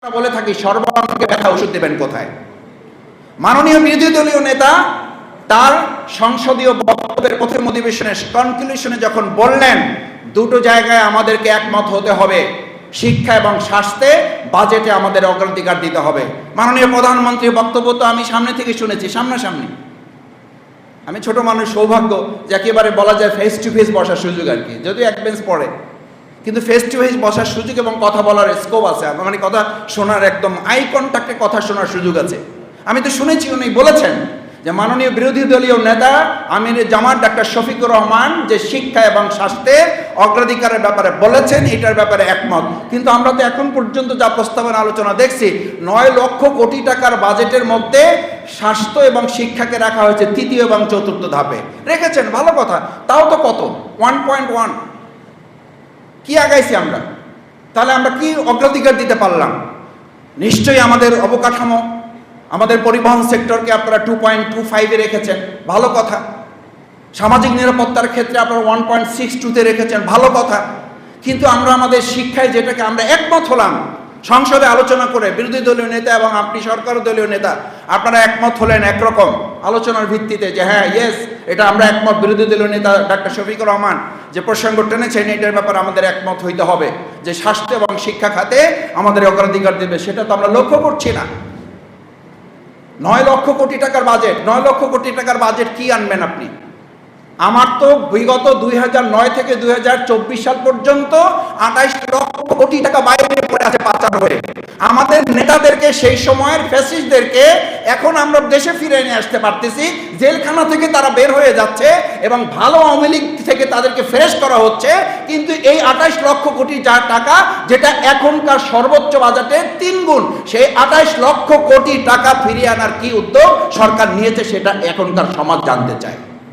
বলে থাকি সর্বাঙ্গে ব্যথা ওষুধ দেবেন কোথায়। মাননীয় বিরোধী দলীয় নেতা তার সংসদীয় বক্তব্যের প্রথম অধিবেশনের কনক্লুশনে যখন বললেন দুটো জায়গায় আমাদেরকে একমত হতে হবে, শিক্ষা এবং স্বাস্থ্যে বাজেটে আমাদের অগ্রাধিকার দিতে হবে। মাননীয় প্রধানমন্ত্রীর বক্তব্য তো আমি সামনে থেকে শুনেছি, সামনাসামনি। আমি ছোট মানুষ, সৌভাগ্য যে একেবারে বলা যায় ফেস টু ফেস বসার সুযোগ আর কি, যদিও এক বেঞ্চ পড়ে, কিন্তু ফেস টু ফেস বসার সুযোগ এবং কথা বলার স্কোপ আছে, মানে কথা শোনার একদম আই কন্ট্যাক্টে কথা শোনার সুযোগ আছে। আমি তো শুনেছি উনি বলেছেন যে মাননীয় বিরোধী দলীয় নেতা আমির জামাত ডাক্তার শফিকুর রহমান যে শিক্ষা এবং স্বাস্থ্যের অগ্রাধিকারের ব্যাপারে বলেছেন, এটার ব্যাপারে একমত। কিন্তু আমরা তো এখন পর্যন্ত যা প্রস্তাবনা আলোচনা দেখছি ৯ লক্ষ কোটি টাকার বাজেটের মধ্যে স্বাস্থ্য এবং শিক্ষাকে রাখা হয়েছে তৃতীয় এবং চতুর্থ ধাপে রেখেছেন, ভালো কথা। তাও তো কত 1.1 কি আগাইছি আমরা, তাহলে আমরা কি অগ্রাধিকার দিতে পারলাম? নিশ্চয়ই আমাদের অবকাঠামো, আমাদের পরিবহন সেক্টরকে আপনারা 2.25-এ রেখেছেন, ভালো কথা। সামাজিক নিরাপত্তার ক্ষেত্রে আপনারা 1.62-তে রেখেছেন, ভালো কথা। কিন্তু আমরা আমাদের শিক্ষায় যেটাকে আমরা একমত হলাম সংসদে আলোচনা করে, বিরোধী দলীয় নেতা এবং আপনি সরকার দলীয় নেতা আপনারা একমত হলেন একরকম আলোচনার ভিত্তিতে যে হ্যাঁ ইয়েস এটা আমরা একমত। বিরোধী দলীয় নেতা ডাক্তার শফিকুর রহমান যে প্রসঙ্গ টেনেছেন এটার ব্যাপারে আমাদের একমত হইতে হবে যে স্বাস্থ্য এবং শিক্ষা খাতে আমাদের অগ্রাধিকার দেবে, সেটা তো আমরা লক্ষ্য করছি না। ৯ লক্ষ কোটি টাকার বাজেট, ৯ লক্ষ কোটি টাকার বাজেট কি আনবেন আপনি? আমার তো বিগত 2009 থেকে 2024 সাল পর্যন্ত 28 লক্ষ কোটি টাকা বাইরে পড়ে আছে পাচার হয়ে। আমাদের নেতাদেরকে সেই সময়ের ফ্যাসিস্টদেরকে এখন আমরা দেশে ফিরে নিয়ে আসতে পারতেছি, জেলখানা থেকে তারা বের হয়ে যাচ্ছে এবং ভালো আওয়ামী লীগ থেকে তাদেরকে ফ্রেশ করা হচ্ছে। কিন্তু এই 28 লক্ষ কোটি টাকা যেটা এখনকার সর্বোচ্চ বাজেটের 3 গুণ, সেই 28 লক্ষ কোটি টাকা ফিরিয়ে আনার কি উদ্যোগ সরকার নিয়েছে সেটা এখনকার সমাজ জানতে চায়।